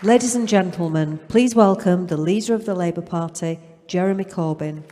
Ladies and gentlemen, please welcome the leader of the Labour Party, Jeremy Corbyn.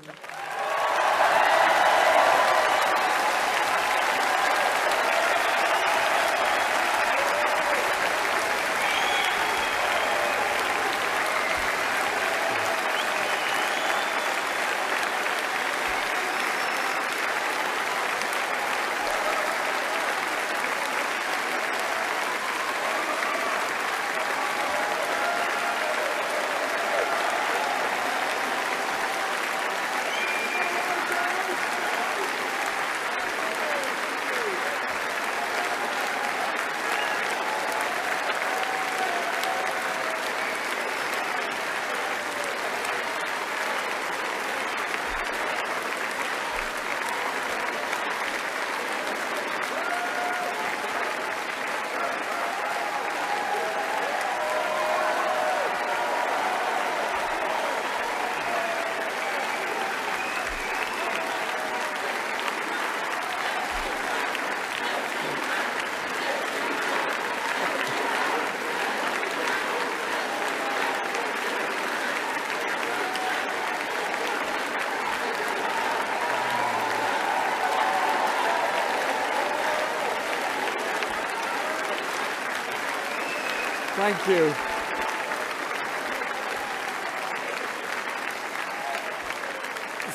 Thank you.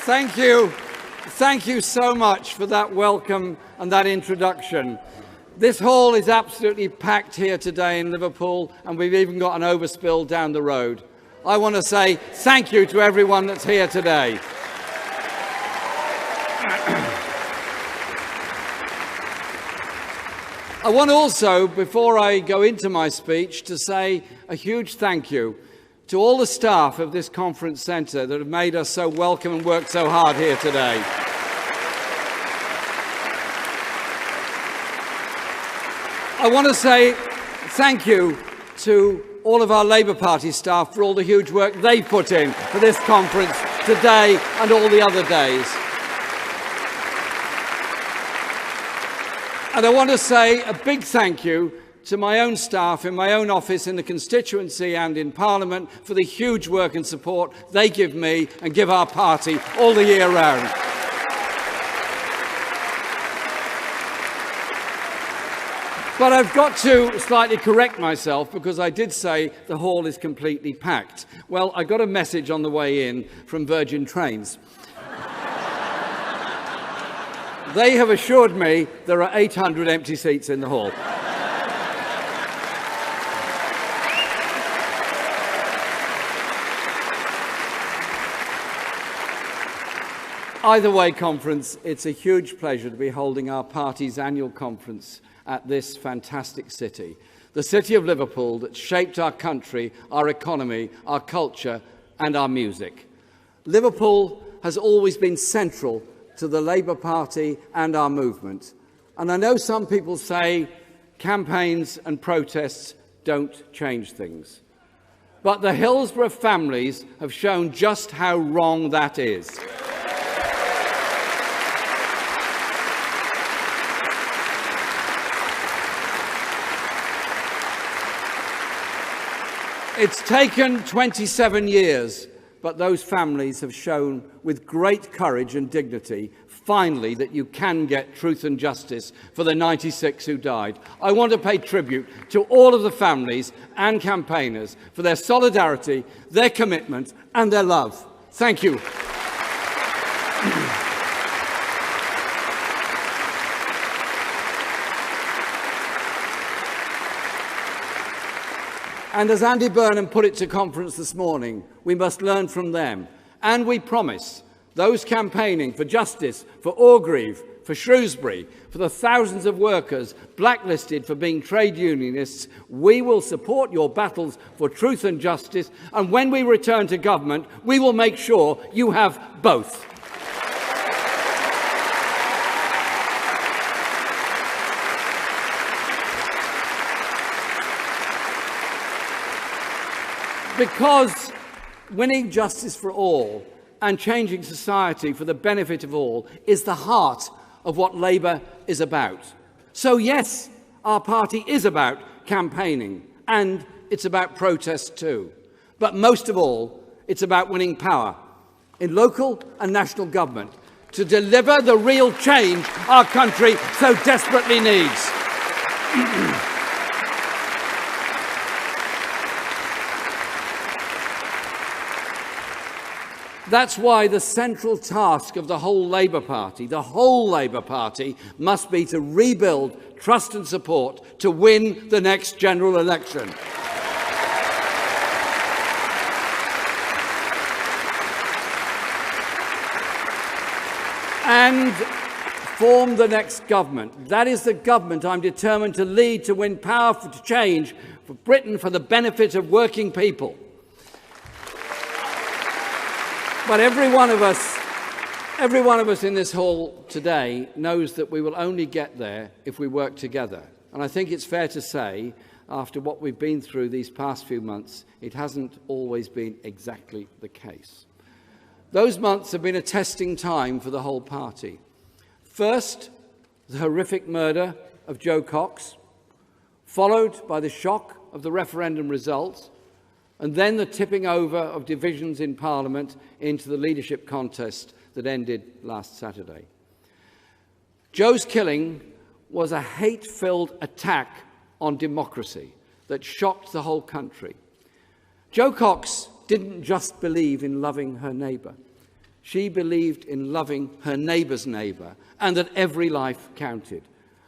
Thank you. Thank you so much for that welcome and that introduction. This hall is absolutely packed here today in Liverpool, and we've even got an overspill down the road. I want to say thank you to everyone that's here today. I want also, before I go into my speech, to say a huge thank you to all the staff of this conference centre that have made us so welcome and worked so hard here today. I want to say thank you to all of our Labour Party staff for all the huge work they've put in for this conference today and all the other days. And I want to say a big thank you to my own staff in my own office in the constituency and in Parliament for the huge work and support they give me and give our party all the year round. But I've got to slightly correct myself, because I did say the hall is completely packed. Well, I got a message on the way in from Virgin Trains. They have assured me there are 800 empty seats in the hall. Either way, conference, it's a huge pleasure to be holding our party's annual conference at this fantastic city. The city of Liverpool that shaped our country, our economy, our culture and our music. Liverpool has always been central to the Labour Party and our movement. And I know some people say campaigns and protests don't change things. But the Hillsborough families have shown just how wrong that is. It's taken 27 years, but those families have shown with great courage and dignity, finally, that you can get truth and justice for the 96 who died. I want to pay tribute to all of the families and campaigners for their solidarity, their commitment and their love. Thank you. And as Andy Burnham put it to conference this morning, we must learn from them. And we promise those campaigning for justice, for Orgreave, for Shrewsbury, for the thousands of workers blacklisted for being trade unionists, we will support your battles for truth and justice. And when we return to government, we will make sure you have both. Because winning justice for all and changing society for the benefit of all is the heart of what Labour is about. So yes, our party is about campaigning and it's about protest too. But most of all, it's about winning power in local and national government to deliver the real change our country so desperately needs. That's why the central task of the whole Labour Party, must be to rebuild trust and support to win the next general election. And form the next government. That is the government I'm determined to lead to win power for change for Britain for the benefit of working people. But every one of us in this hall today knows that we will only get there if we work together. And I think it's fair to say, after what we've been through these past few months, it hasn't always been exactly the case. Those months have been a testing time for the whole party. First, the horrific murder of Joe Cox, followed by the shock of the referendum results, and then the tipping over of divisions in Parliament into the leadership contest that ended last Saturday. Joe's killing was a hate-filled attack on democracy that shocked the whole country. Joe Cox didn't just believe in loving her neighbour. She believed in loving her neighbour's neighbour, and that every life counted.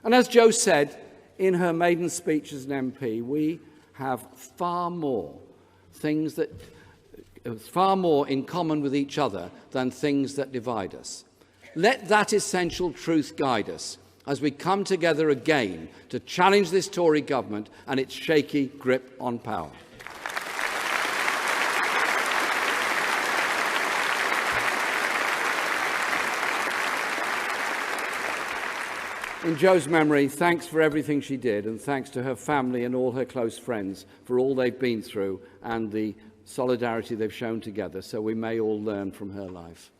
And as Joe said in her maiden speech as an MP, we have far more in common with each other than things that divide us. Let that essential truth guide us as we come together again to challenge this Tory government and its shaky grip on power. In Joe's memory, thanks for everything she did, and thanks to her family and all her close friends for all they've been through and the solidarity they've shown together, so we may all learn from her life.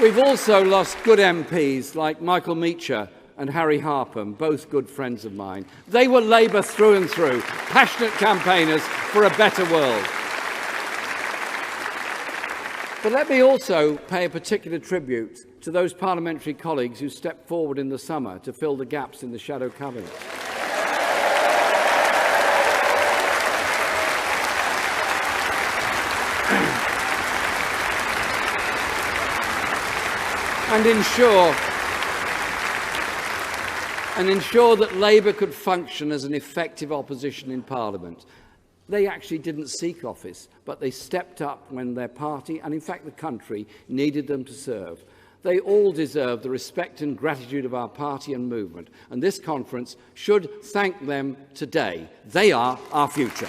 We've also lost good MPs like Michael Meacher and Harry Harpham, both good friends of mine. They were Labour through and through, passionate campaigners for a better world. But let me also pay a particular tribute to those parliamentary colleagues who stepped forward in the summer to fill the gaps in the shadow cabinet. and ensure that Labour could function as an effective opposition in Parliament. They actually didn't seek office, but they stepped up when their party, and in fact the country, needed them to serve. They all deserve the respect and gratitude of our party and movement, and this conference should thank them today. They are our future.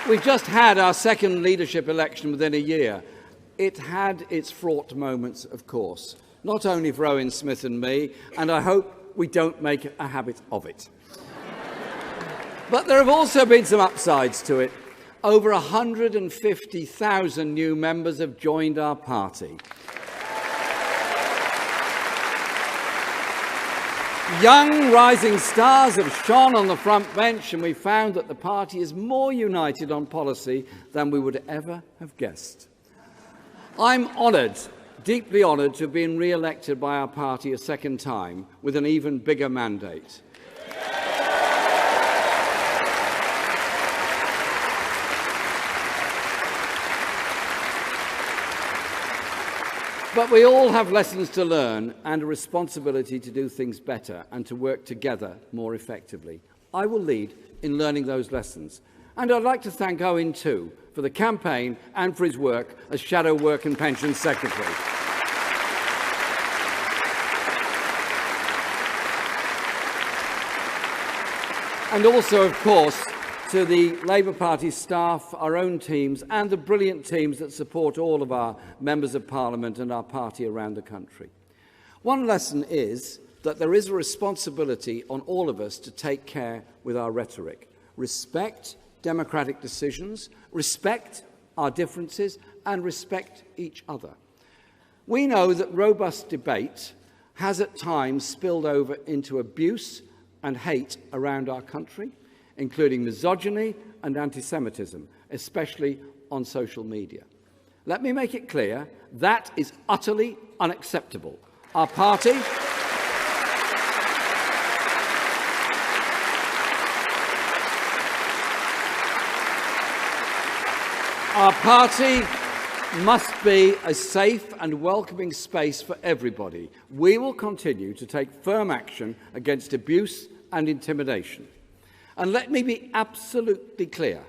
We've just had our second leadership election within a year. It had its fraught moments, of course, not only for Owen Smith and me, and I hope we don't make a habit of it. But there have also been some upsides to it. Over 150,000 new members have joined our party. Young rising stars have shone on the front bench, and we found that the party is more united on policy than we would ever have guessed. I'm honoured, deeply honoured, to have been re-elected by our party a second time with an even bigger mandate. But we all have lessons to learn and a responsibility to do things better and to work together more effectively. I will lead in learning those lessons. And I'd like to thank Owen too for the campaign and for his work as Shadow Work and Pensions Secretary. And also, of course, to the Labour Party staff, our own teams, and the brilliant teams that support all of our members of Parliament and our party around the country. One lesson is that there is a responsibility on all of us to take care with our rhetoric. Respect democratic decisions, respect our differences, and respect each other. We know that robust debate has at times spilled over into abuse and hate around our country, including misogyny and anti-Semitism, especially on social media. Let me make it clear, that is utterly unacceptable. Our party must be a safe and welcoming space for everybody. We will continue to take firm action against abuse and intimidation. And let me be absolutely clear,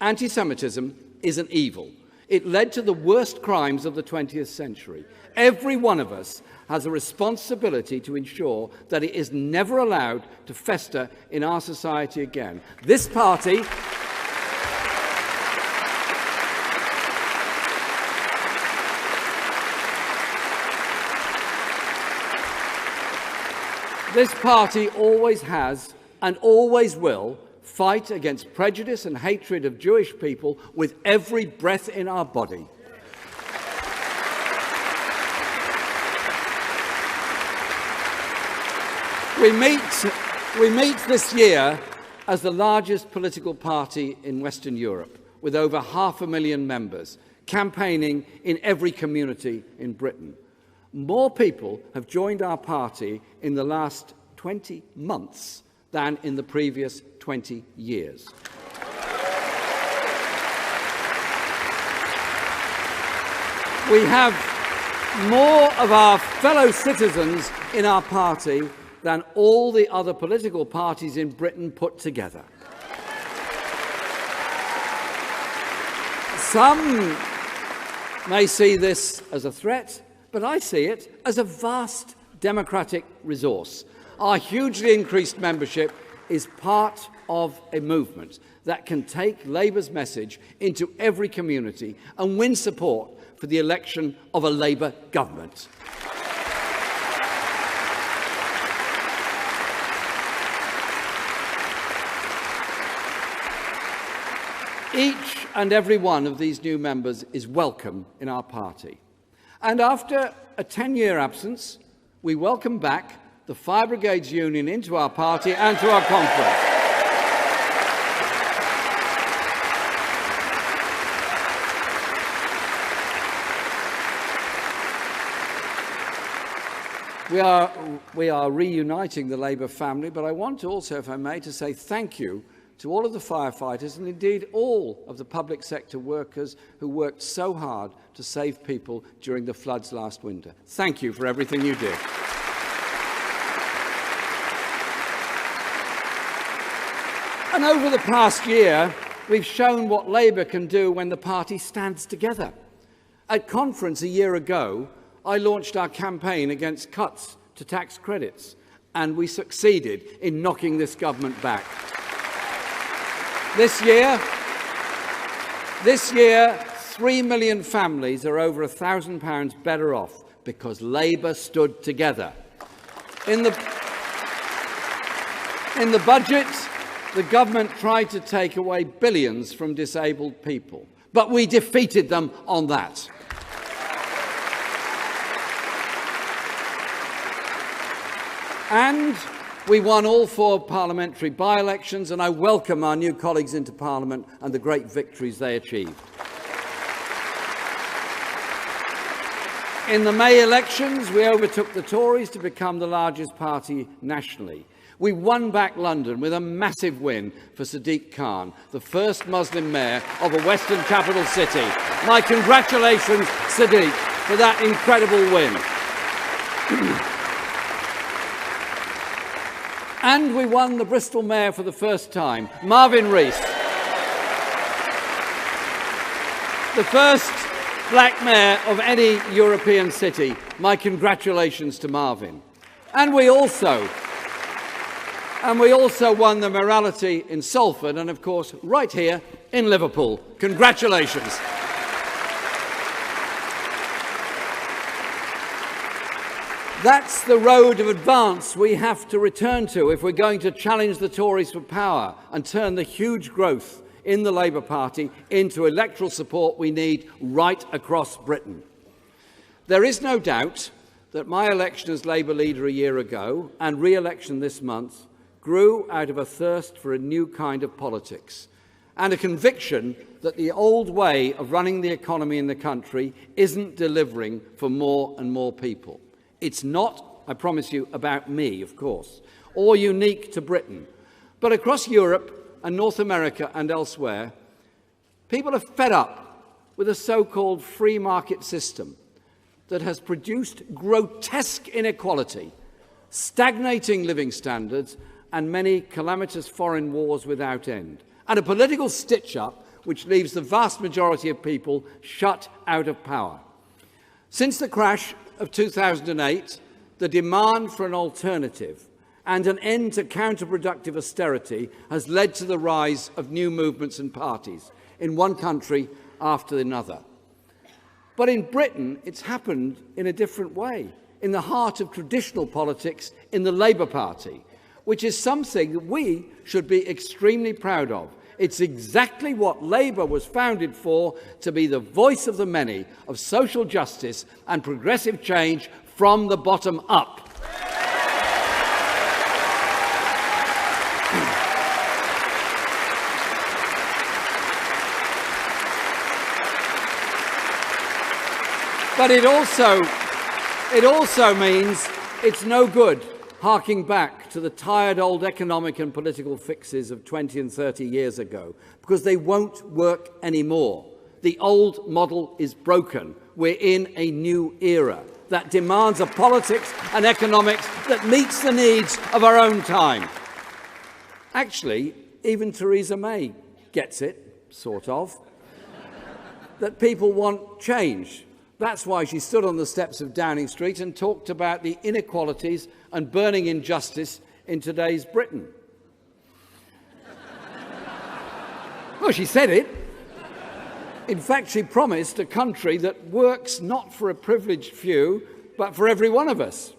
anti-Semitism is an evil. It led to the worst crimes of the 20th century. Every one of us has a responsibility to ensure that it is never allowed to fester in our society again. This party always has and always will fight against prejudice and hatred of Jewish people with every breath in our body. We meet this year as the largest political party in Western Europe, with over 500,000 members, campaigning in every community in Britain. More people have joined our party in the last 20 months than in the previous 20 years. We have more of our fellow citizens in our party than all the other political parties in Britain put together. Some may see this as a threat, but I see it as a vast democratic resource. Our hugely increased membership is part of a movement that can take Labour's message into every community and win support for the election of a Labour government. Each and every one of these new members is welcome in our party. And after a 10-year absence, we welcome back the Fire Brigades Union into our party and to our conference. We are reuniting the Labour family, but I want to also, if I may, to say thank you to all of the firefighters and indeed all of the public sector workers who worked so hard to save people during the floods last winter. Thank you for everything you did. And over the past year, we've shown what Labour can do when the party stands together. At conference a year ago, I launched our campaign against cuts to tax credits, and we succeeded in knocking this government back. This year, 3 million families are over £1,000 better off because Labour stood together. In the budget, the government tried to take away billions from disabled people, but we defeated them on that. And we won all 4 parliamentary by-elections, and I welcome our new colleagues into Parliament and the great victories they achieved. In the May elections, we overtook the Tories to become the largest party nationally. We won back London with a massive win for Sadiq Khan, the first Muslim mayor of a Western capital city. My congratulations, Sadiq, for that incredible win. And we won the Bristol mayor for the first time, Marvin Rees, the first black mayor of any European city. My congratulations to Marvin. And we also And we also won the Morality in Salford and, of course, right here in Liverpool. Congratulations. That's the road of advance we have to return to if we're going to challenge the Tories for power and turn the huge growth in the Labour Party into electoral support we need right across Britain. There is no doubt that my election as Labour leader a year ago and re-election this month grew out of a thirst for a new kind of politics and a conviction that the old way of running the economy in the country isn't delivering for more and more people. It's not, I promise you, about me, of course, or unique to Britain. But across Europe and North America and elsewhere, people are fed up with a so-called free market system that has produced grotesque inequality, stagnating living standards, and many calamitous foreign wars without end, and a political stitch-up which leaves the vast majority of people shut out of power. Since the crash of 2008, the demand for an alternative and an end to counterproductive austerity has led to the rise of new movements and parties in one country after another. But in Britain, it's happened in a different way, in the heart of traditional politics, in the Labour Party, which is something that we should be extremely proud of. It's exactly what Labour was founded for, to be the voice of the many, of social justice and progressive change from the bottom up. But it also means it's no good harking back to the tired old economic and political fixes of 20 and 30 years ago, because they won't work anymore. The old model is broken. We're in a new era that demands a politics and economics that meets the needs of our own time. Actually, even Theresa May gets it, sort of, that people want change. That's why she stood on the steps of Downing Street and talked about the inequalities and burning injustice in today's Britain. Well, she said it. In fact, she promised a country that works not for a privileged few, but for every one of us.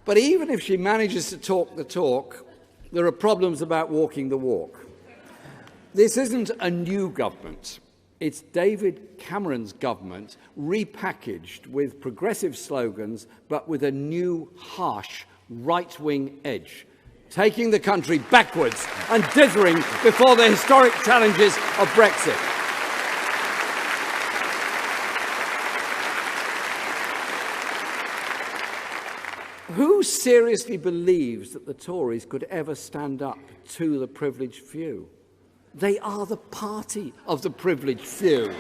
But even if she manages to talk the talk, there are problems about walking the walk. This isn't a new government. It's David Cameron's government repackaged with progressive slogans, but with a new, harsh, right-wing edge, taking the country backwards and dithering before the historic challenges of Brexit. Who seriously believes that the Tories could ever stand up to the privileged few? They are the party of the privileged few.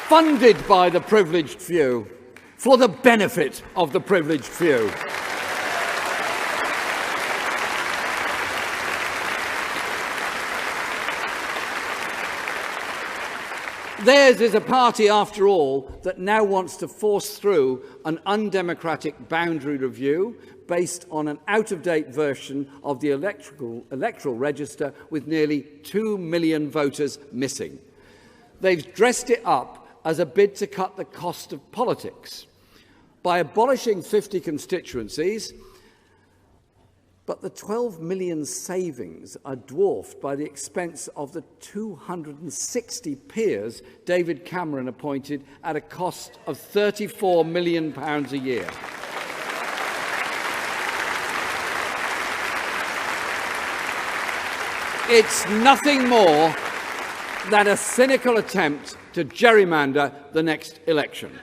Funded by the privileged few, for the benefit of the privileged few. Theirs is a party, after all, that now wants to force through an undemocratic boundary review based on an out-of-date version of the electoral register with nearly 2 million voters missing. They've dressed it up as a bid to cut the cost of politics by abolishing 50 constituencies, but the 12 million savings are dwarfed by the expense of the 260 peers David Cameron appointed at a cost of £34 million a year. It's nothing more than a cynical attempt to gerrymander the next election.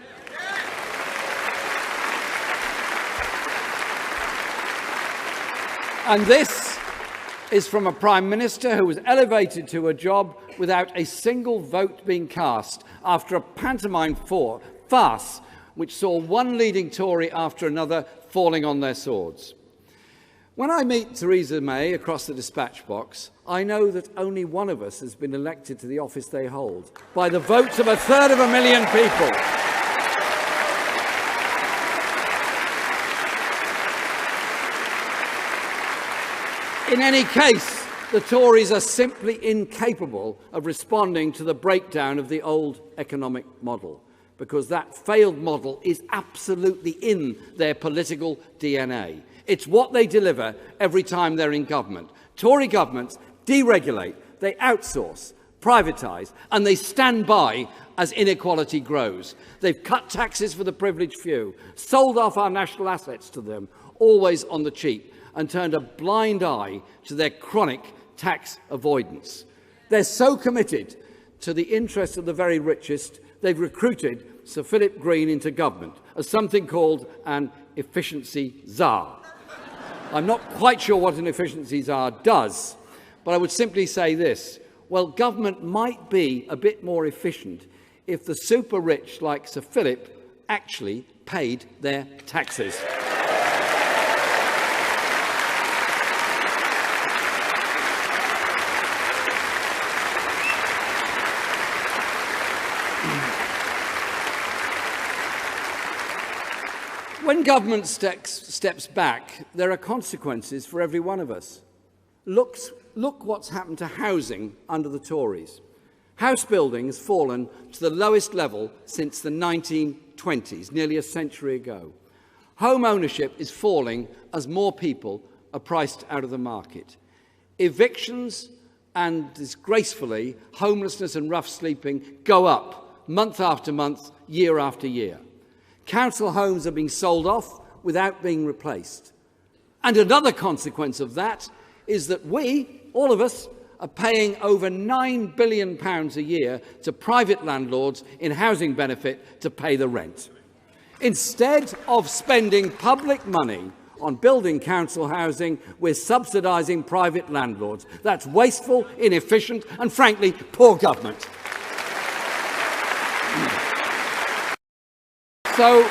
And this is from a Prime Minister who was elevated to a job without a single vote being cast after a pantomime farce which saw one leading Tory after another falling on their swords. When I meet Theresa May across the dispatch box, I know that only one of us has been elected to the office they hold by the votes of 1/3 of a million people. In any case, the Tories are simply incapable of responding to the breakdown of the old economic model, because that failed model is absolutely in their political DNA. It's what they deliver every time they're in government. Tory governments deregulate, they outsource, privatise, and they stand by as inequality grows. They've cut taxes for the privileged few, sold off our national assets to them, always on the cheap, and turned a blind eye to their chronic tax avoidance. They're so committed to the interests of the very richest, they've recruited Sir Philip Green into government as something called an efficiency czar. I'm not quite sure what an efficiency czar does, but I would simply say this. Well, government might be a bit more efficient if the super rich like Sir Philip actually paid their taxes. When government steps back, there are consequences for every one of us. Look what's happened to housing under the Tories. House building has fallen to the lowest level since the 1920s, nearly a century ago. Home ownership is falling as more people are priced out of the market. Evictions and, disgracefully, homelessness and rough sleeping go up month after month, year after year. Council homes are being sold off without being replaced. And another consequence of that is that we, all of us, are paying over £9 billion a year to private landlords in housing benefit to pay the rent. Instead of spending public money on building council housing, we're subsidising private landlords. That's wasteful, inefficient and, frankly, poor government. So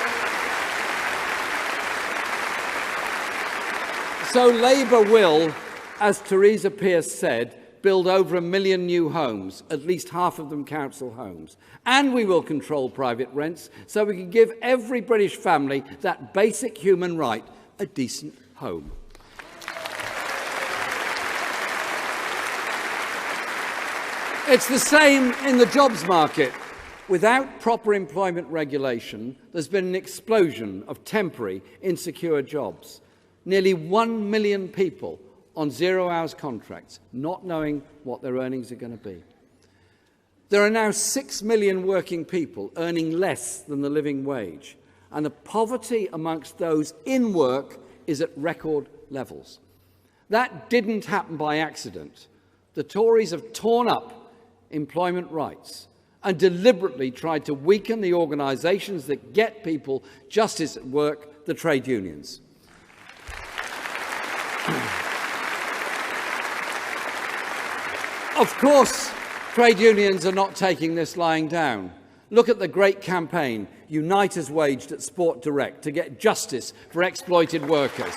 Labour will, as Theresa Pearce said, build over 1 million new homes, at least half of them council homes. And we will control private rents so we can give every British family that basic human right, a decent home. It's the same in the jobs market. Without proper employment regulation, there's been an explosion of temporary, insecure jobs. Nearly 1 million people on zero-hours contracts, not knowing what their earnings are going to be. There are now 6 million working people earning less than the living wage, and the poverty amongst those in work is at record levels. That didn't happen by accident. The Tories have torn up employment rights and deliberately tried to weaken the organisations that get people justice at work, the trade unions. Of course, trade unions are not taking this lying down. Look at the great campaign Unite has waged at Sport Direct to get justice for exploited workers.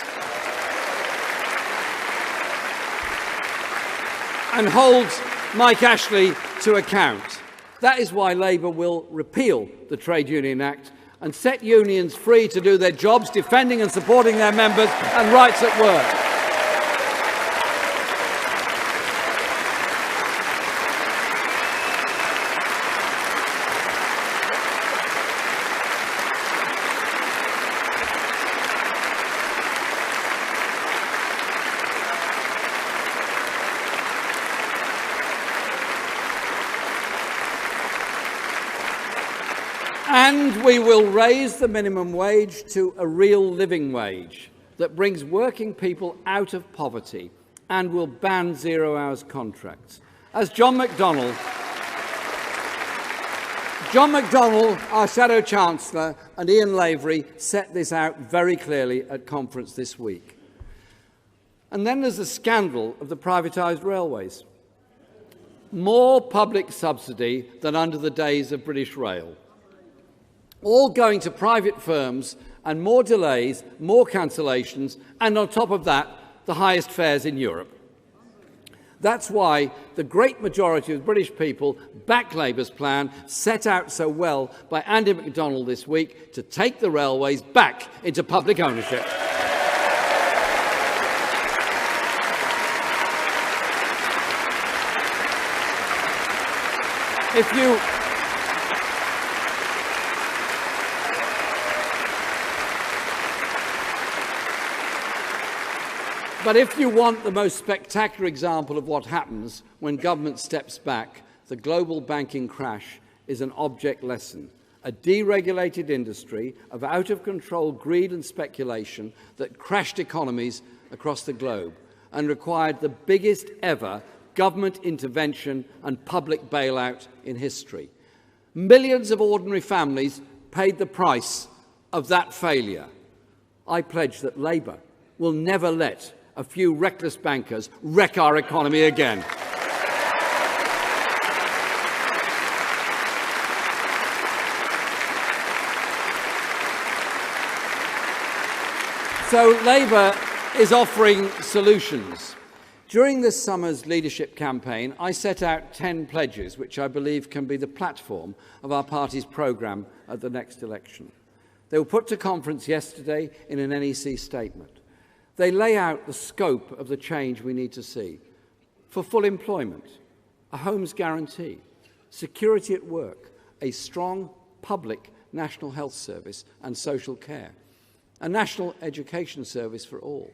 And holds Mike Ashley to account. That is why Labour will repeal the Trade Union Act and set unions free to do their jobs, defending and supporting their members and rights at work. And we will raise the minimum wage to a real living wage that brings working people out of poverty and will ban zero-hours contracts. As John McDonnell, our Shadow Chancellor, and Ian Lavery set this out very clearly at conference this week. And then there's the scandal of the privatised railways. More public subsidy than under the days of British Rail. All going to private firms, and more delays, more cancellations, and on top of that, the highest fares in Europe. That's why the great majority of British people back Labour's plan, set out so well by Andy McDonnell this week, to take the railways back into public ownership. If you But if you want the most spectacular example of what happens when government steps back, the global banking crash is an object lesson. A deregulated industry of out-of-control greed and speculation that crashed economies across the globe and required the biggest ever government intervention and public bailout in history. Millions of ordinary families paid the price of that failure. I pledge that Labour will never let a few reckless bankers wreck our economy again. So Labour is offering solutions. During this summer's leadership campaign, I set out 10 pledges which I believe can be the platform of our party's programme at the next election. They were put to conference yesterday in an NEC statement. They lay out the scope of the change we need to see for full employment, a homes guarantee, security at work, a strong public national health service and social care, a national education service for all,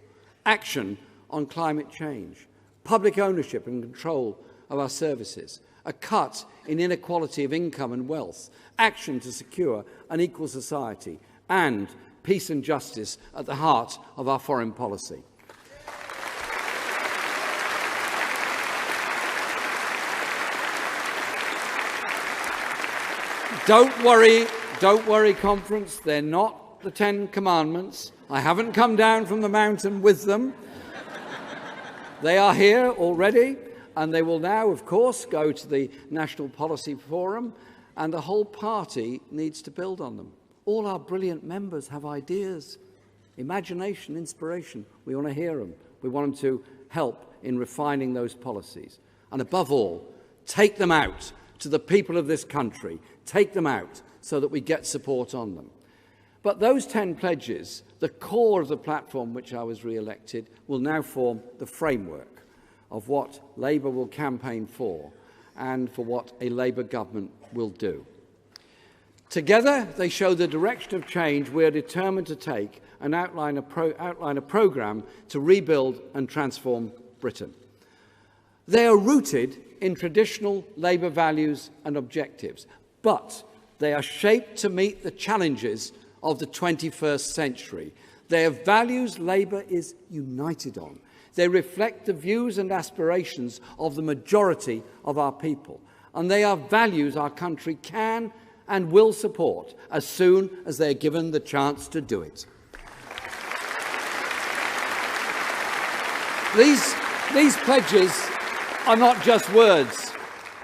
action on climate change, public ownership and control of our services, a cut in inequality of income and wealth, action to secure an equal society, and peace and justice at the heart of our foreign policy. Don't worry, conference, they're not the 10 commandments. I haven't come down from the mountain with them. They are here already, and they will now, of course, go to the National Policy Forum, and the whole party needs to build on them. All our brilliant members have ideas, imagination, inspiration. We want to hear them. We want them to help in refining those policies. And above all, take them out to the people of this country. Take them out so that we get support on them. But those 10 pledges, the core of the platform which I was re-elected, will now form the framework of what Labour will campaign for and for what a Labour government will do. Together, they show the direction of change we are determined to take and outline a programme to rebuild and transform Britain. They are rooted in traditional Labour values and objectives, but they are shaped to meet the challenges of the 21st century. They are values Labour is united on. They reflect the views and aspirations of the majority of our people, and they are values our country can and will support as soon as they are given the chance to do it. These pledges are not just words.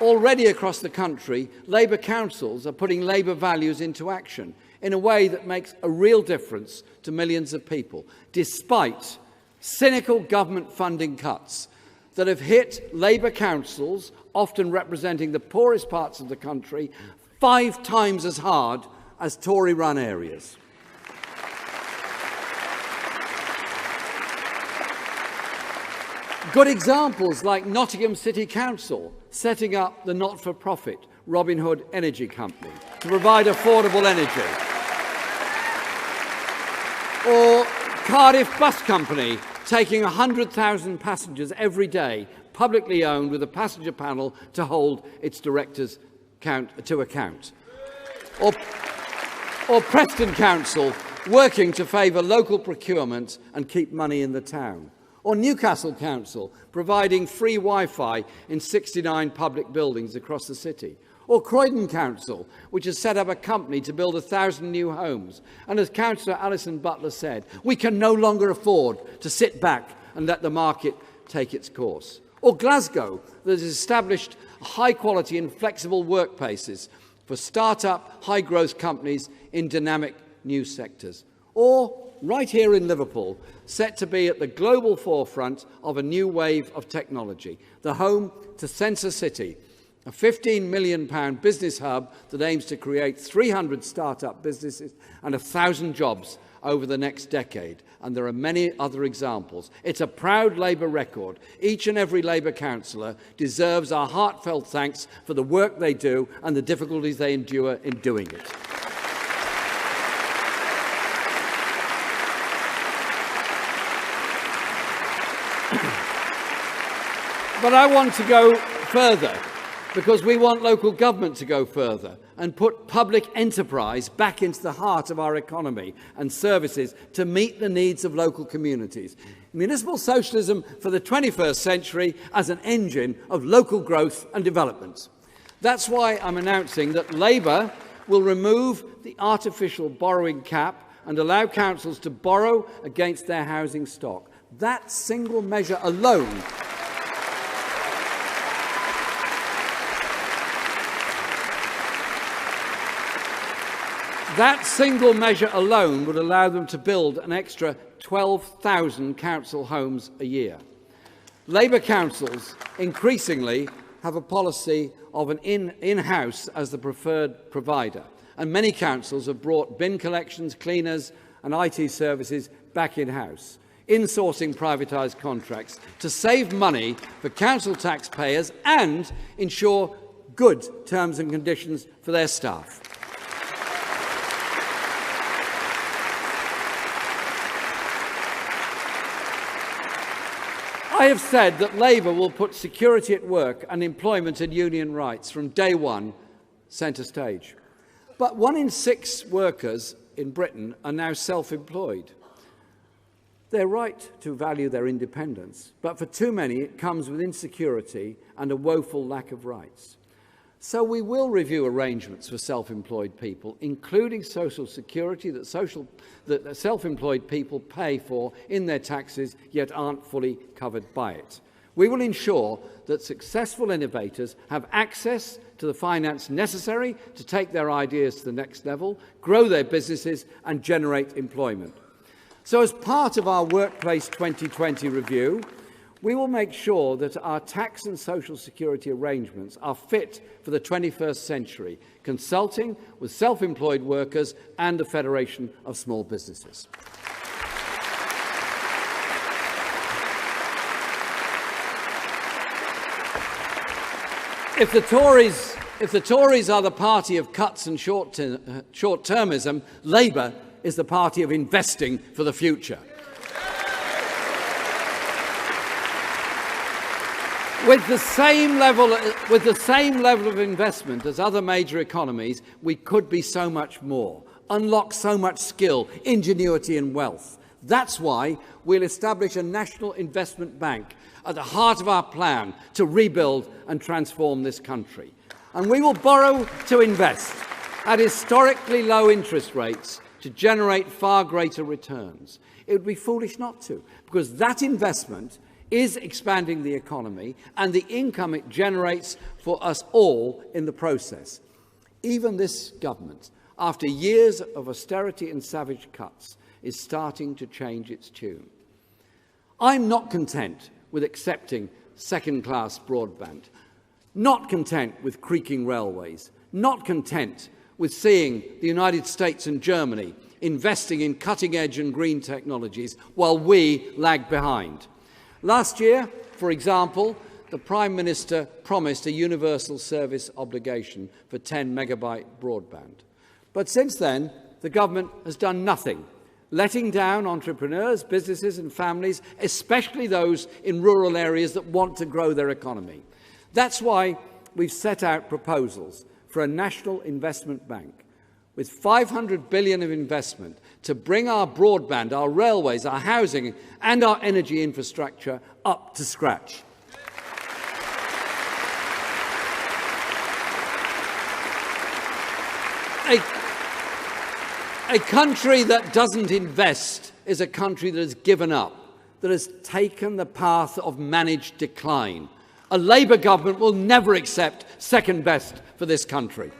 Already across the country, Labour councils are putting Labour values into action in a way that makes a real difference to millions of people, despite cynical government funding cuts that have hit Labour councils, often representing the poorest parts of the country, 5 times as hard as Tory-run areas. Good examples like Nottingham City Council setting up the not-for-profit Robin Hood Energy Company to provide affordable energy. Or Cardiff Bus Company taking 100,000 passengers every day, publicly owned, with a passenger panel to hold its directors to account. Or Preston Council working to favour local procurement and keep money in the town. Or Newcastle Council providing free Wi-Fi in 69 public buildings across the city. Or Croydon Council, which has set up a company to build 1,000 new homes. And as Councillor Alison Butler said, we can no longer afford to sit back and let the market take its course. Or Glasgow, that has established high-quality and flexible workplaces for start-up, high-growth companies in dynamic new sectors. Or, right here in Liverpool, set to be at the global forefront of a new wave of technology, the home to Sensor City, a £15 million business hub that aims to create 300 start-up businesses and 1,000 jobs over the next decade. And there are many other examples. It's a proud Labour record. Each and every Labour councillor deserves our heartfelt thanks for the work they do and the difficulties they endure in doing it. But I want to go further, because we want local government to go further and put public enterprise back into the heart of our economy and services to meet the needs of local communities. Municipal socialism for the 21st century as an engine of local growth and development. That's why I'm announcing that Labour will remove the artificial borrowing cap and allow councils to borrow against their housing stock. That single measure alone would allow them to build an extra 12,000 council homes a year. Labour councils increasingly have a policy of an in-house as the preferred provider, and many councils have brought bin collections, cleaners and IT services back in-house, insourcing privatised contracts to save money for council taxpayers and ensure good terms and conditions for their staff. I have said that Labour will put security at work and employment and union rights from day one centre stage. But 1 in 6 workers in Britain are now self-employed. They're right to value their independence, but for too many it comes with insecurity and a woeful lack of rights. So we will review arrangements for self-employed people, including social security that self-employed people pay for in their taxes, yet aren't fully covered by it. We will ensure that successful innovators have access to the finance necessary to take their ideas to the next level, grow their businesses and generate employment. So as part of our Workplace 2020 review, we will make sure that our tax and social security arrangements are fit for the 21st century, consulting with self-employed workers and the Federation of Small Businesses. If the Tories are the party of cuts and short-termism, Labour is the party of investing for the future. With the same level of investment as other major economies, we could be so much more, unlock so much skill, ingenuity and wealth. That's why we'll establish a national investment bank at the heart of our plan to rebuild and transform this country. And we will borrow to invest at historically low interest rates to generate far greater returns. It would be foolish not to, because that investment is expanding the economy and the income it generates for us all in the process. Even this government, after years of austerity and savage cuts, is starting to change its tune. I'm not content with accepting second-class broadband, not content with creaking railways, not content with seeing the United States and Germany investing in cutting-edge and green technologies while we lag behind. Last year, for example, the Prime Minister promised a universal service obligation for 10 megabyte broadband. But since then, the government has done nothing, letting down entrepreneurs, businesses and families, especially those in rural areas that want to grow their economy. That's why we've set out proposals for a national investment bank with $500 billion of investment to bring our broadband, our railways, our housing and our energy infrastructure up to scratch. A country that doesn't invest is a country that has given up, that has taken the path of managed decline. A Labour government will never accept second best for this country.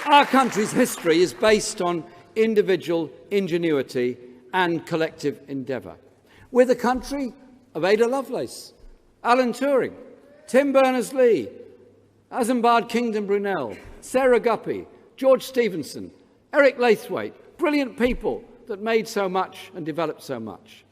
Our country's history is based on individual ingenuity and collective endeavour. We're the country of Ada Lovelace, Alan Turing, Tim Berners-Lee, Azambard Kingdom Brunel, Sarah Guppy, George Stephenson, Eric Laithwaite, brilliant people that made so much and developed so much.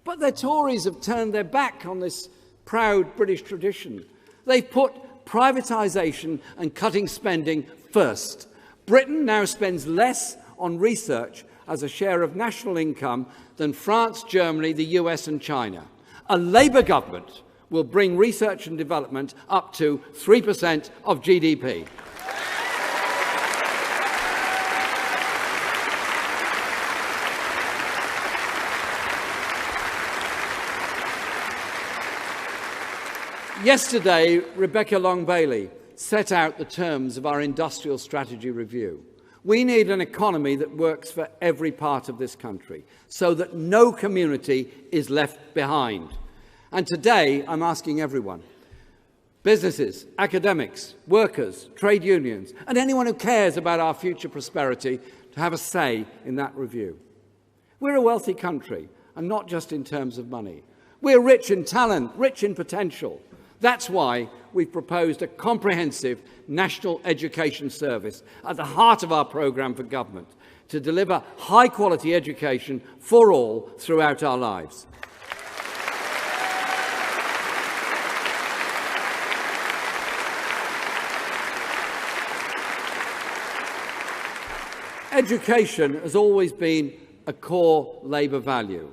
But the Tories have turned their back on this proud British tradition. They've put privatisation and cutting spending first. Britain now spends less on research as a share of national income than France, Germany, the US and China. A Labour government will bring research and development up to 3% of GDP. Yesterday, Rebecca Long-Bailey set out the terms of our industrial strategy review. We need an economy that works for every part of this country, so that no community is left behind. And today, I'm asking everyone, businesses, academics, workers, trade unions, and anyone who cares about our future prosperity, to have a say in that review. We're a wealthy country, and not just in terms of money. We're rich in talent, rich in potential. That's why we've proposed a comprehensive national education service at the heart of our programme for government to deliver high-quality education for all throughout our lives. Education has always been a core Labour value.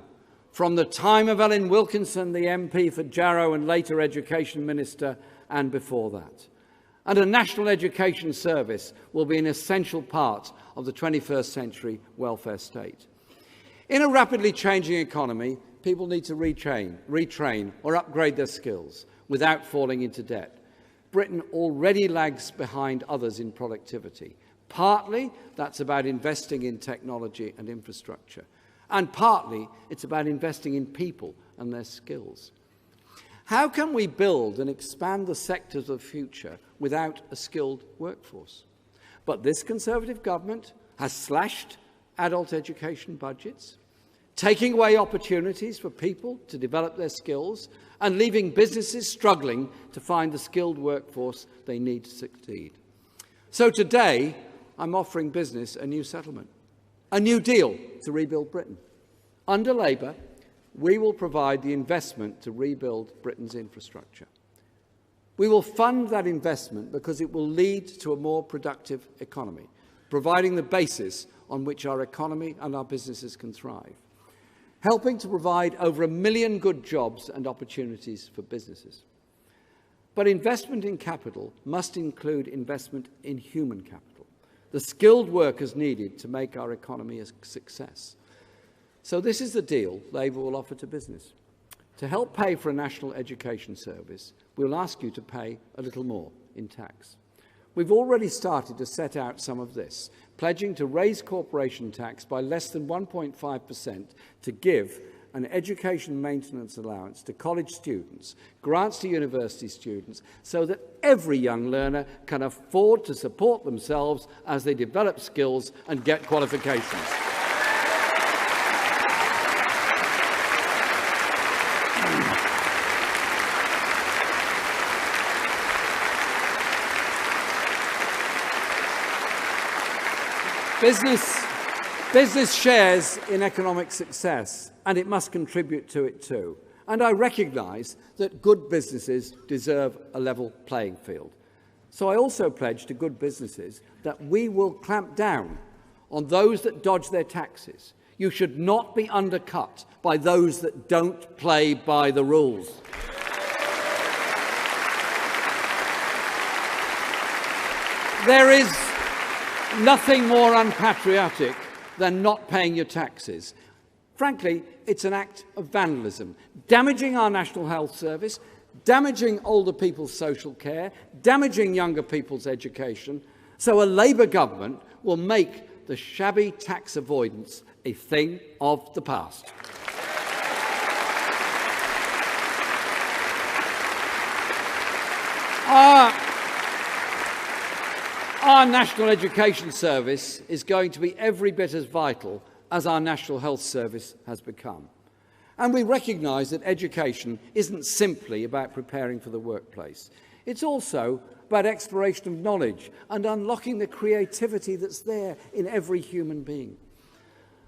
From the time of Ellen Wilkinson, the MP for Jarrow and later Education Minister, and before that. And a national education service will be an essential part of the 21st century welfare state. In a rapidly changing economy, people need to retrain or upgrade their skills without falling into debt. Britain already lags behind others in productivity. Partly, that's about investing in technology and infrastructure. And partly, it's about investing in people and their skills. How can we build and expand the sectors of the future without a skilled workforce? But this Conservative government has slashed adult education budgets, taking away opportunities for people to develop their skills and leaving businesses struggling to find the skilled workforce they need to succeed. So today, I'm offering business a new settlement. A new deal to rebuild Britain. Under Labour, we will provide the investment to rebuild Britain's infrastructure. We will fund that investment because it will lead to a more productive economy, providing the basis on which our economy and our businesses can thrive, helping to provide over 1 million good jobs and opportunities for businesses. But investment in capital must include investment in human capital. The skilled workers needed to make our economy a success. So this is the deal Labour will offer to business. To help pay for a national education service, we'll ask you to pay a little more in tax. We've already started to set out some of this, pledging to raise corporation tax by less than 1.5% to give an education maintenance allowance to college students, grants to university students, so that every young learner can afford to support themselves as they develop skills and get qualifications. Business shares in economic success, and it must contribute to it too. And I recognise that good businesses deserve a level playing field. So I also pledge to good businesses that we will clamp down on those that dodge their taxes. You should not be undercut by those that don't play by the rules. There is nothing more unpatriotic than not paying your taxes. Frankly, it's an act of vandalism, damaging our National Health Service, damaging older people's social care, damaging younger people's education. So a Labour government will make the shabby tax avoidance a thing of the past. Our National Education Service is going to be every bit as vital as our National Health Service has become. And we recognise that education isn't simply about preparing for the workplace. It's also about exploration of knowledge and unlocking the creativity that's there in every human being.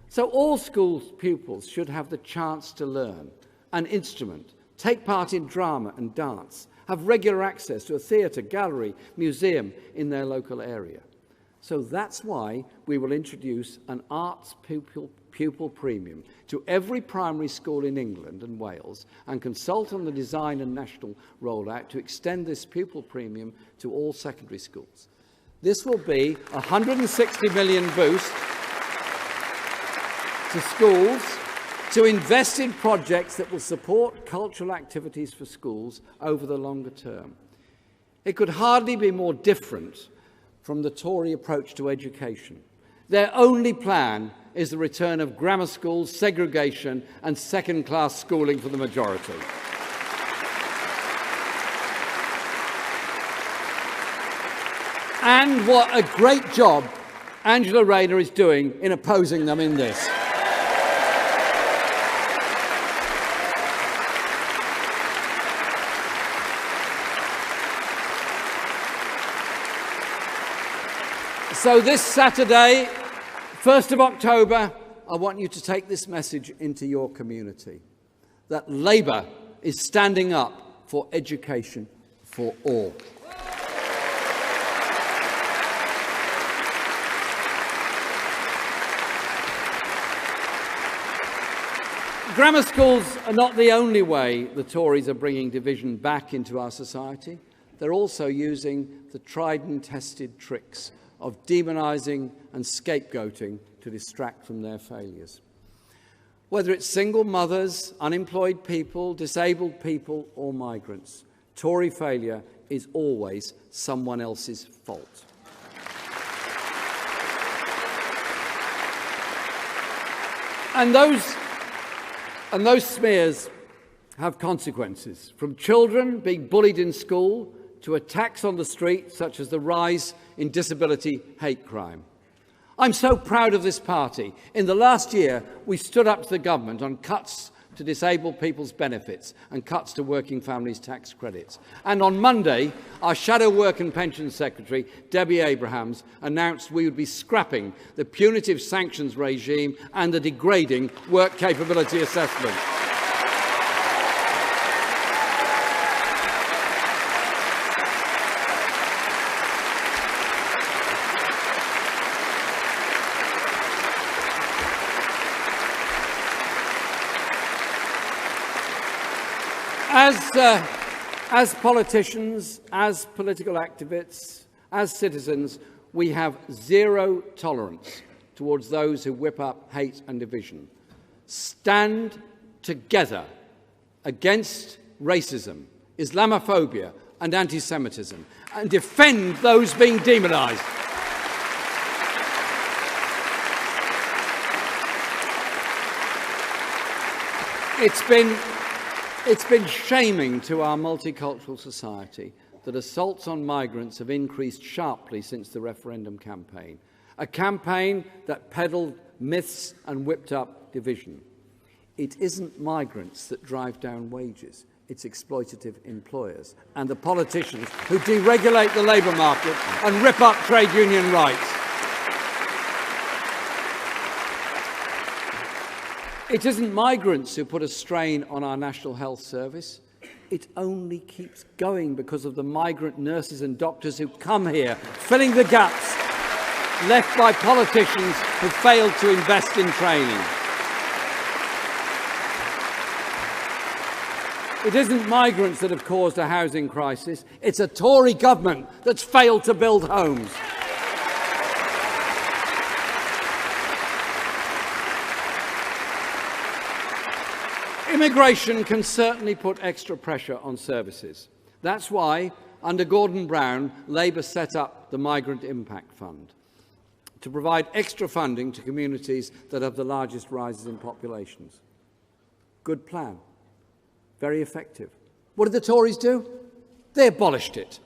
So all school pupils should have the chance to learn an instrument, take part in drama and dance, have regular access to a theatre, gallery, museum in their local area. So that's why we will introduce an arts pupil premium to every primary school in England and Wales and consult on the design and national rollout to extend this pupil premium to all secondary schools. This will be a 160 million boost to schools to invest in projects that will support cultural activities for schools over the longer term. It could hardly be more different from the Tory approach to education. Their only plan is the return of grammar schools, segregation and second-class schooling for the majority. And what a great job Angela Rayner is doing in opposing them in this. So this Saturday, 1st of October, I want you to take this message into your community, that Labour is standing up for education for all. Grammar schools are not the only way the Tories are bringing division back into our society. They're also using the tried and tested tricks of demonising and scapegoating to distract from their failures. Whether it's single mothers, unemployed people, disabled people or migrants, Tory failure is always someone else's fault. And those smears have consequences, from children being bullied in school to attacks on the street, such as the rise in disability hate crime. I'm so proud of this party. In the last year, we stood up to the government on cuts to disabled people's benefits and cuts to working families' tax credits. And on Monday, our Shadow Work and Pensions Secretary, Debbie Abrahams, announced we would be scrapping the punitive sanctions regime and the degrading work capability assessment. As politicians, as political activists, as citizens, we have zero tolerance towards those who whip up hate and division. Stand together against racism, Islamophobia and anti-Semitism, and defend those being demonised. It's been shaming to our multicultural society that assaults on migrants have increased sharply since the referendum campaign, a campaign that peddled myths and whipped up division. It isn't migrants that drive down wages, it's exploitative employers and the politicians who deregulate the labour market and rip up trade union rights. It isn't migrants who put a strain on our National Health Service. It only keeps going because of the migrant nurses and doctors who come here, filling the gaps left by politicians who failed to invest in training. It isn't migrants that have caused a housing crisis. It's a Tory government that's failed to build homes. Immigration can certainly put extra pressure on services. That's why, under Gordon Brown, Labour set up the Migrant Impact Fund to provide extra funding to communities that have the largest rises in populations. Good plan. Very effective. What did the Tories do? They abolished it.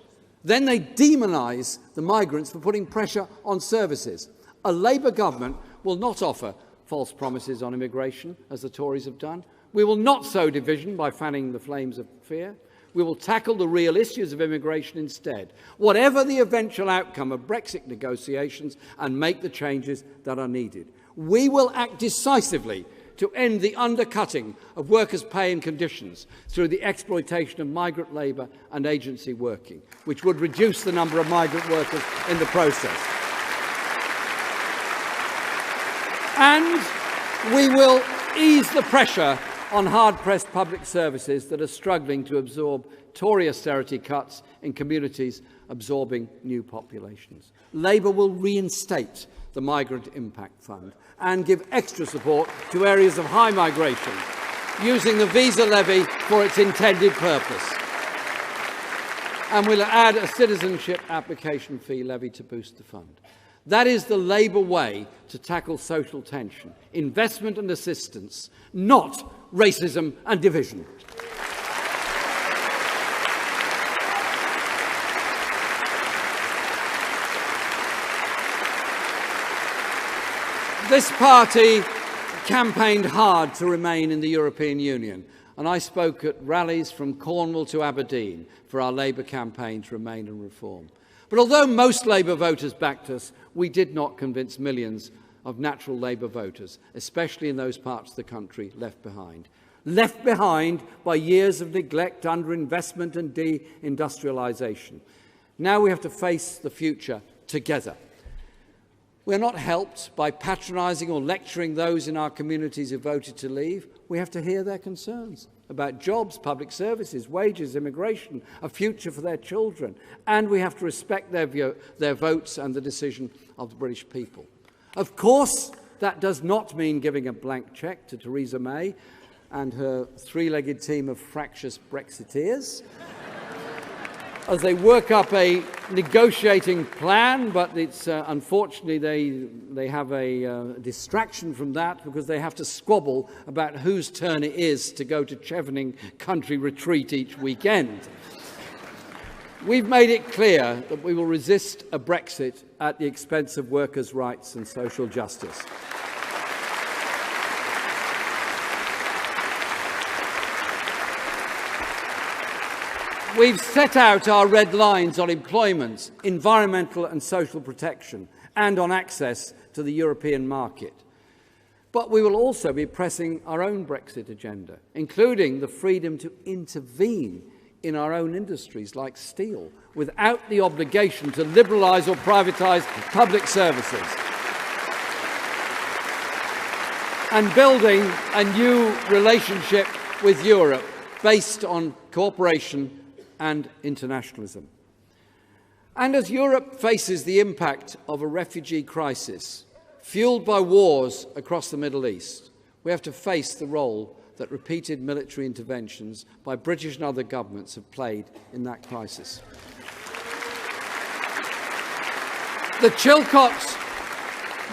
Then they demonise the migrants for putting pressure on services. A Labour government will not offer false promises on immigration, as the Tories have done. We will not sow division by fanning the flames of fear. We will tackle the real issues of immigration instead, whatever the eventual outcome of Brexit negotiations, and make the changes that are needed. We will act decisively to end the undercutting of workers' pay and conditions through the exploitation of migrant labour and agency working, which would reduce the number of migrant workers in the process. And we will ease the pressure on hard-pressed public services that are struggling to absorb Tory austerity cuts in communities absorbing new populations. Labour will reinstate the Migrant Impact Fund and give extra support to areas of high migration, using the visa levy for its intended purpose. And we'll add a citizenship application fee levy to boost the fund. That is the Labour way to tackle social tension: investment and assistance, not racism and division. This party campaigned hard to remain in the European Union, and I spoke at rallies from Cornwall to Aberdeen for our Labour campaign to remain and reform. But although most Labour voters backed us, we did not convince millions of natural Labour voters, especially in those parts of the country left behind. Left behind by years of neglect, underinvestment and deindustrialisation. Now we have to face the future together. We are not helped by patronising or lecturing those in our communities who voted to leave. We have to hear their concerns about jobs, public services, wages, immigration, a future for their children. And we have to respect their votes and the decision of the British people. Of course, that does not mean giving a blank cheque to Theresa May and her three-legged team of fractious Brexiteers as they work up a negotiating plan, but it's unfortunately they have a distraction from that because they have to squabble about whose turn it is to go to Chevening country retreat each weekend. We've made it clear that we will resist a Brexit at the expense of workers' rights and social justice. We've set out our red lines on employment, environmental and social protection, and on access to the European market. But we will also be pressing our own Brexit agenda, including the freedom to intervene in our own industries like steel, without the obligation to liberalise or privatise public services. And building a new relationship with Europe based on cooperation and internationalism. And as Europe faces the impact of a refugee crisis fuelled by wars across the Middle East, we have to face the role that repeated military interventions by British and other governments have played in that crisis. The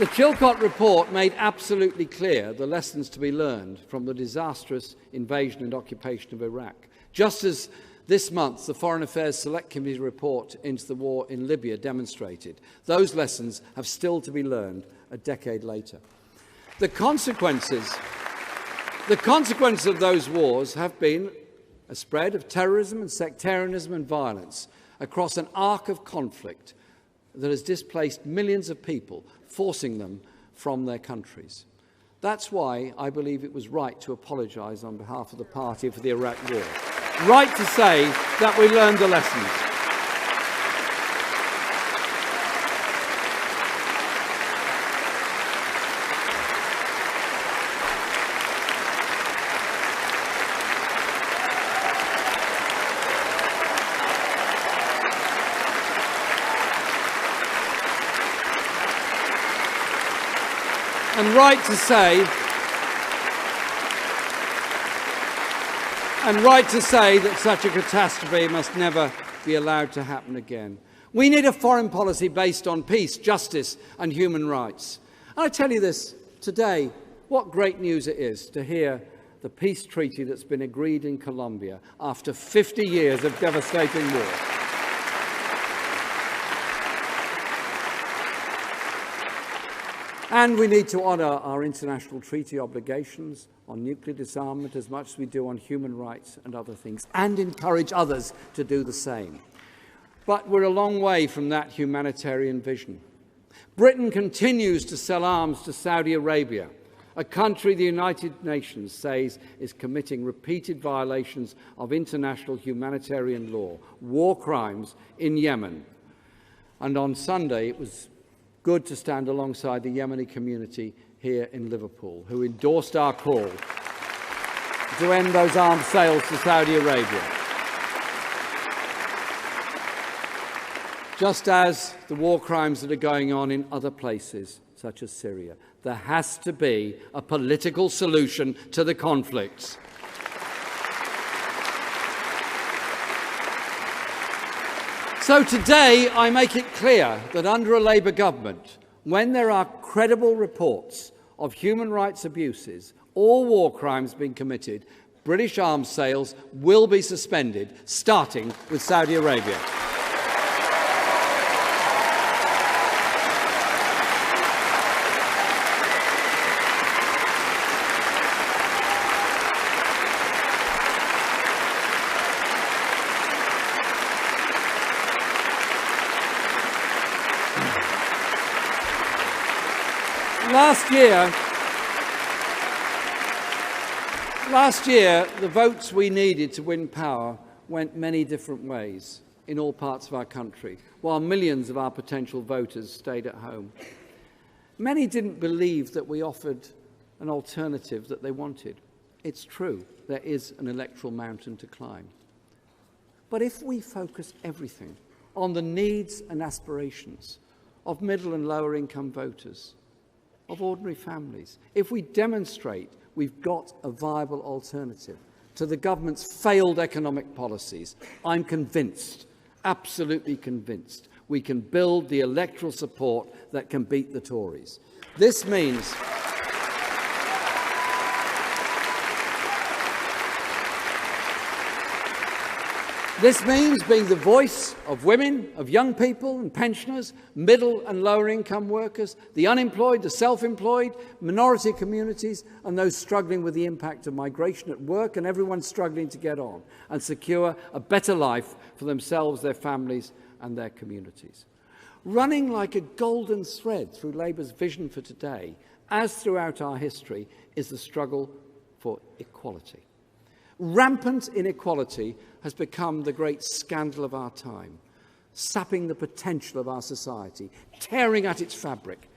Chilcot report made absolutely clear the lessons to be learned from the disastrous invasion and occupation of Iraq, just as this month, the Foreign Affairs Select Committee report into the war in Libya demonstrated. Those lessons have still to be learned a decade later. The consequences of those wars have been a spread of terrorism and sectarianism and violence across an arc of conflict that has displaced millions of people, forcing them from their countries. That's why I believe it was right to apologise on behalf of the party for the Iraq war. Right to say that we learned the lessons. And right to say that such a catastrophe must never be allowed to happen again. We need a foreign policy based on peace, justice and human rights. And I tell you this today, what great news it is to hear the peace treaty that's been agreed in Colombia after 50 years of devastating war. And we need to honour our international treaty obligations on nuclear disarmament as much as we do on human rights and other things, and encourage others to do the same. But we're a long way from that humanitarian vision. Britain continues to sell arms to Saudi Arabia, a country the United Nations says is committing repeated violations of international humanitarian law, war crimes in Yemen. And on Sunday, it was good to stand alongside the Yemeni community here in Liverpool, who endorsed our call to end those arms sales to Saudi Arabia. Just as the war crimes that are going on in other places, such as Syria, there has to be a political solution to the conflicts. So today I make it clear that under a Labour government, when there are credible reports of human rights abuses or war crimes being committed, British arms sales will be suspended, starting with Saudi Arabia. Last year, the votes we needed to win power went many different ways in all parts of our country, while millions of our potential voters stayed at home. Many didn't believe that we offered an alternative that they wanted. It's true, there is an electoral mountain to climb. But if we focus everything on the needs and aspirations of middle and lower income voters, of ordinary families, if we demonstrate we've got a viable alternative to the government's failed economic policies, I'm convinced, absolutely convinced, we can build the electoral support that can beat the Tories. This means being the voice of women, of young people and pensioners, middle and lower income workers, the unemployed, the self-employed, minority communities and those struggling with the impact of migration at work and everyone struggling to get on and secure a better life for themselves, their families and their communities. Running like a golden thread through Labour's vision for today, as throughout our history, is the struggle for equality. Rampant inequality has become the great scandal of our time, sapping the potential of our society, tearing at its fabric.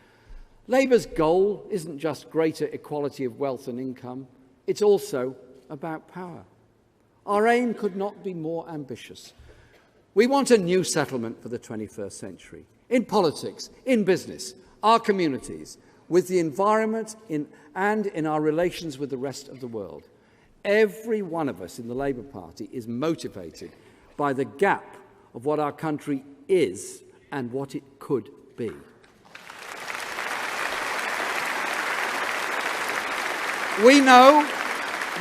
Labour's goal isn't just greater equality of wealth and income, it's also about power. Our aim could not be more ambitious. We want a new settlement for the 21st century, in politics, in business, our communities, with the environment and in our relations with the rest of the world. Every one of us in the Labour Party is motivated by the gap of what our country is and what it could be. We know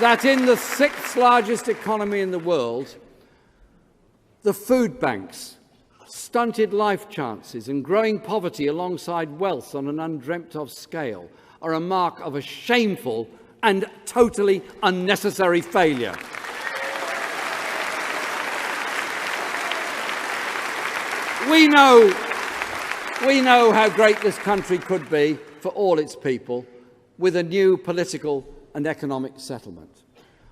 that in the 6th largest economy in the world, the food banks, stunted life chances and growing poverty alongside wealth on an undreamt of scale are a mark of a shameful and totally unnecessary failure. We know how great this country could be for all its people with a new political and economic settlement,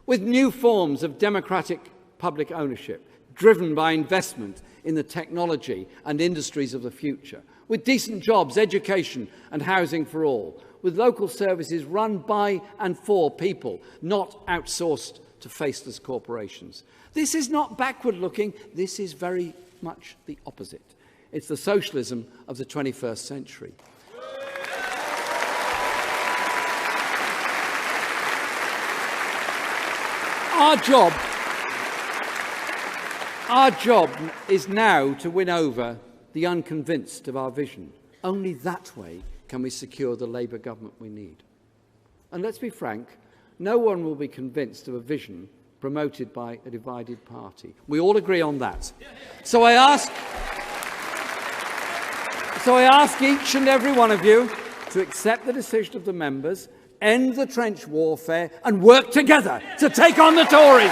with new forms of democratic public ownership driven by investment in the technology and industries of the future, with decent jobs, education and housing for all, with local services run by and for people, not outsourced to faceless corporations. This is not backward-looking, this is very much the opposite. It's the socialism of the 21st century. Our job is now to win over the unconvinced of our vision. Only that way can we secure the Labour government we need. And let's be frank, no one will be convinced of a vision promoted by a divided party. We all agree on that. So I ask each and every one of you to accept the decision of the members, end the trench warfare and work together to take on the Tories.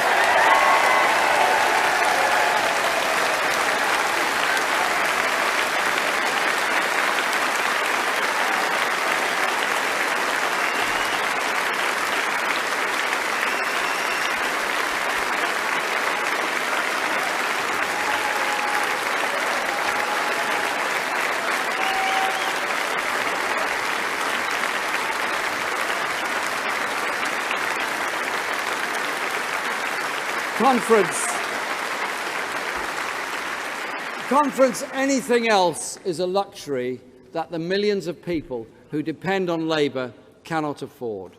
Conference, anything else is a luxury that the millions of people who depend on Labour cannot afford.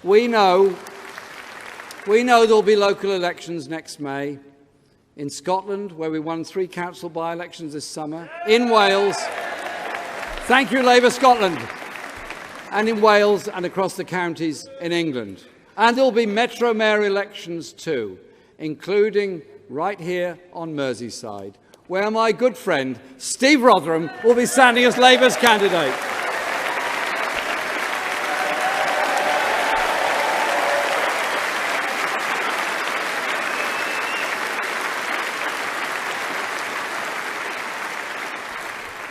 We know there'll be local elections next May. In Scotland, where we won 3 council by-elections this summer. In Wales, thank you Labour Scotland, and in Wales and across the counties in England. And there'll be Metro Mayor elections too, including right here on Merseyside, where my good friend Steve Rotherham will be standing as Labour's candidate.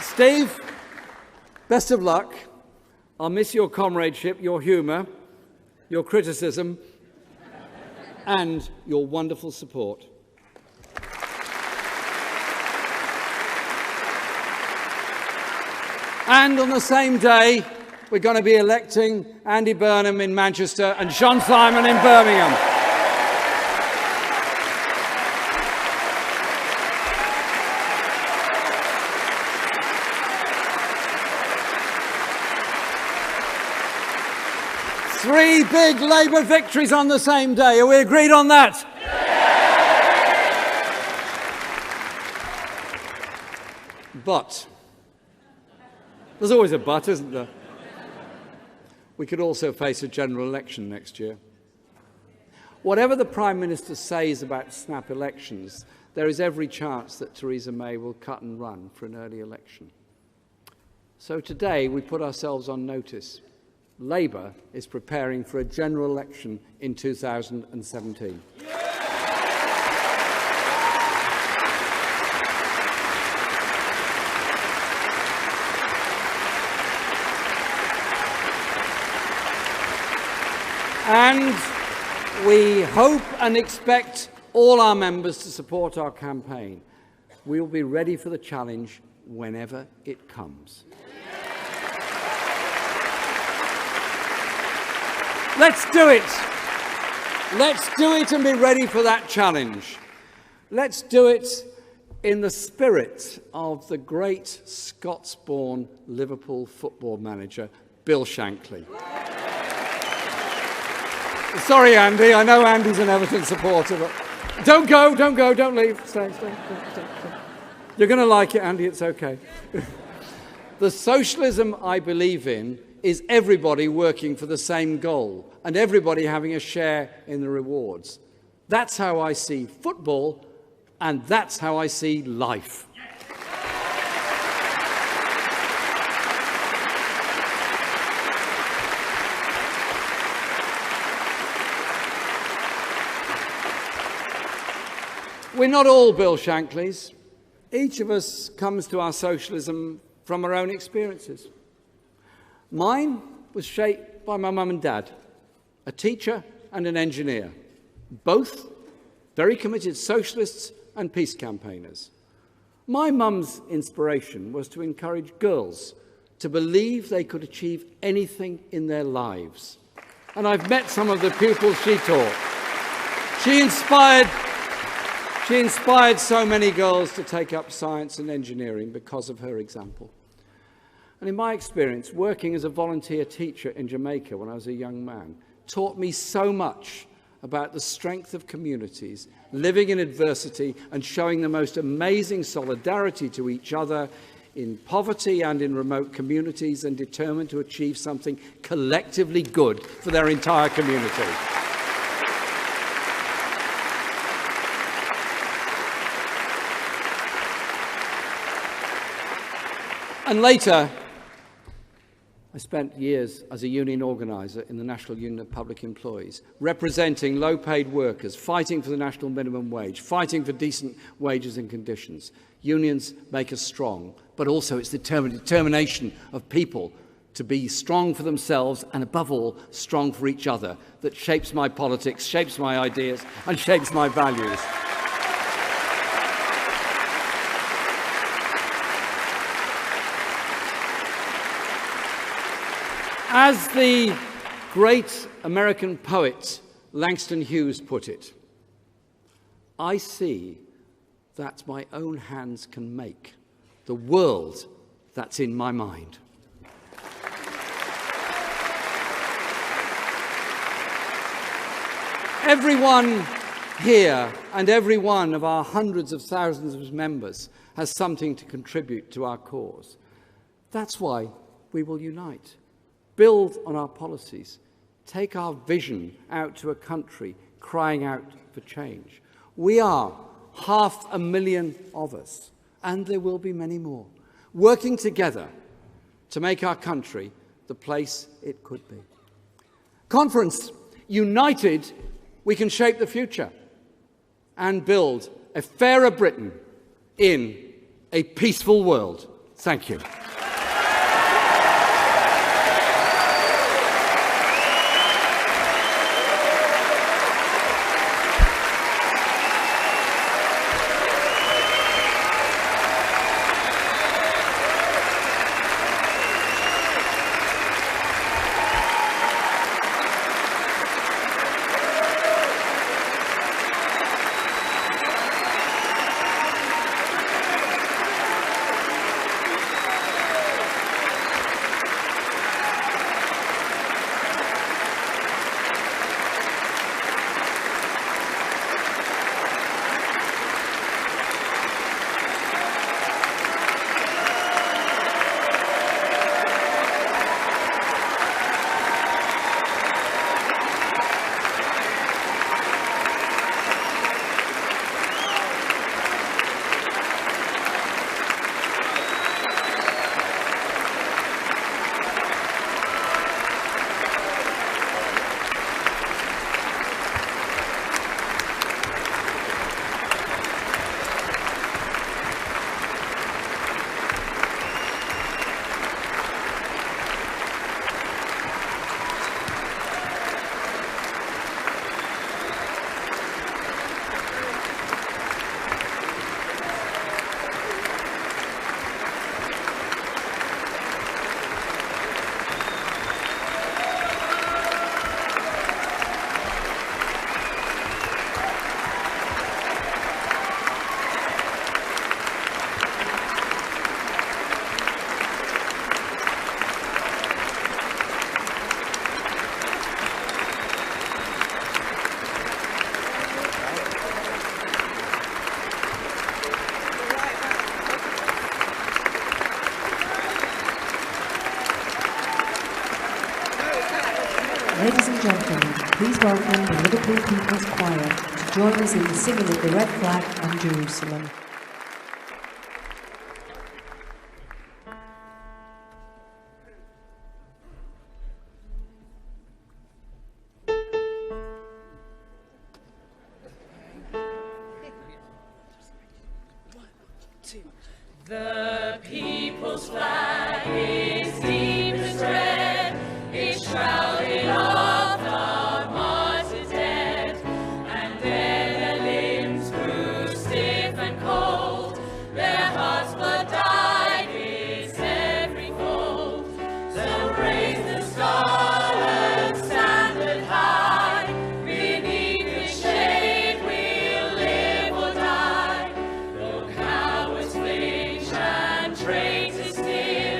Steve, best of luck. I'll miss your comradeship, your humour, your criticism, and your wonderful support. And on the same day, we're going to be electing Andy Burnham in Manchester and Sean Simon in Birmingham. Three big Labour victories on the same day. Are we agreed on that? But there's always a but, isn't there? We could also face a general election next year. Whatever the Prime Minister says about snap elections, there is every chance that Theresa May will cut and run for an early election. So today we put ourselves on notice. Labour is preparing for a general election in 2017. And we hope and expect all our members to support our campaign. We will be ready for the challenge whenever it comes. Let's do it. Let's do it and be ready for that challenge. Let's do it in the spirit of the great Scots-born Liverpool football manager, Bill Shankly. Sorry, Andy. I know Andy's an Everton supporter, but don't go, don't leave. Stay. You're going to like it, Andy. It's okay. The socialism I believe in is everybody working for the same goal and everybody having a share in the rewards. That's how I see football, and that's how I see life. We're not all Bill Shanklys. Each of us comes to our socialism from our own experiences. Mine was shaped by my mum and dad, a teacher and an engineer, both very committed socialists and peace campaigners. My mum's inspiration was to encourage girls to believe they could achieve anything in their lives. And I've met some of the pupils she taught. She inspired so many girls to take up science and engineering because of her example. And in my experience, working as a volunteer teacher in Jamaica when I was a young man taught me so much about the strength of communities, living in adversity and showing the most amazing solidarity to each other in poverty and in remote communities, and determined to achieve something collectively good for their entire community. And later, I spent years as a union organiser in the National Union of Public Employees, representing low-paid workers, fighting for the national minimum wage, fighting for decent wages and conditions. Unions make us strong, but also it's the determination of people to be strong for themselves and, above all, strong for each other that shapes my politics, shapes my ideas and shapes my values. As the great American poet Langston Hughes put it, I see that my own hands can make the world that's in my mind. Everyone here and every one of our hundreds of thousands of members has something to contribute to our cause. That's why we will unite. Build on our policies, take our vision out to a country crying out for change. We are 500,000 of us, and there will be many more, working together to make our country the place it could be. Conference, united, we can shape the future and build a fairer Britain in a peaceful world. Thank you. Ladies and gentlemen, please welcome the Liverpool People's Choir to join us in the singing of the Red Flag and Jerusalem. The people's flag is deepest red, it's shrouded of the martyrs dead, and their limbs grew stiff and cold, their hearts blood dyed its every fold. So raise the scarlet standard high, beneath its shade we'll live or die, though cowards flinch and traitors steal.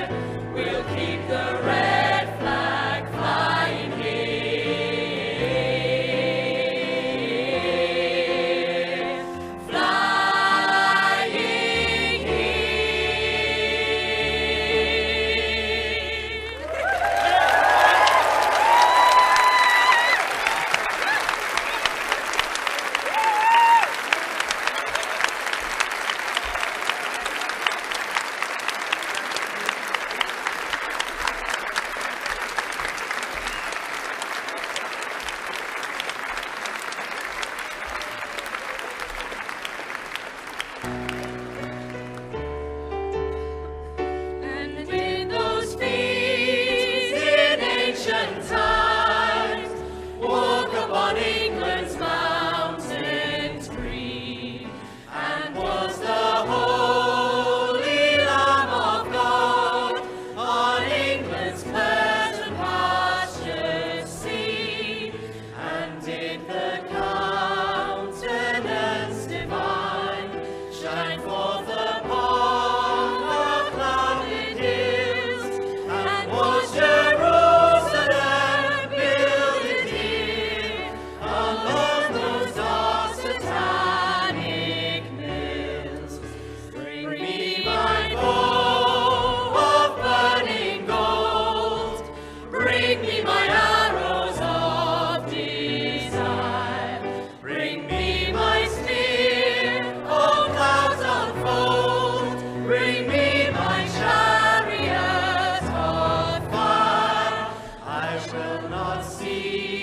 see.